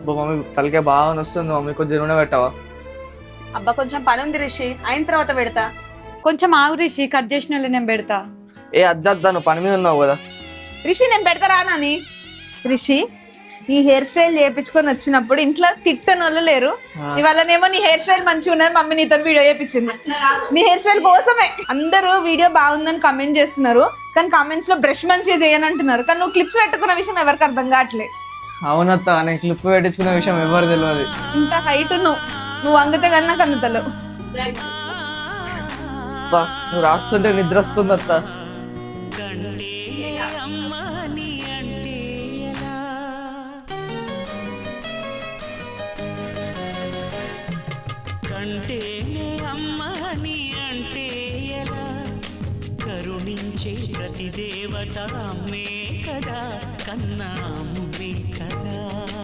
అబ్బా మమ్మీ తలకే బాగా వస్తుంది మమ్మీ, కొంచెం నూనె పెట్టవా? అబ్బా కొంచెం పని ఉంది రిషి, అయిన తర్వాత పెడతా. కొంచెం ఆగు రిషి, కట్ చేసిన నేను పెడతా. ఏ అద్దా నువ్వు పని మీద ఉన్నావు కదా. రిషి నేను పెడతారా నాని? రిషి ఈ హెయిర్ స్టైల్ చేయించుకొని వచ్చినప్పుడు ఇంట్లో తిట్టని వాళ్ళు లేరు, ఇవాళనేమో నీ హెయిర్ స్టైల్ మంచిగా ఉన్నది మమ్మీ నీతో వీడియో చేయించింది. నీ హెయిర్ స్టైల్ కోసమే అందరూ వీడియో బాగుందని కమెంట్ చేస్తున్నారు, కానీ కామెంట్స్ లో బ్రష్ మంచిగా చేయనంటున్నారు, కానీ నువ్వు క్లిప్స్ పెట్టుకున్న విషయం ఎవరికి అర్థం కావట్లే. అవునత్త, నేను క్లిప్ పెట్టించుకునే విషయం ఎవరు తెలియదు. ఇంత హైట్ నువ్వు అంగితే కన్నా కన్నుతలేవు. నువ్వు రాస్తుంటే నిద్ర వస్తుంది అత్త. కరుణించే ప్రతి దేవత అమ్మే కదా, కన్నా అమ్మే కదా.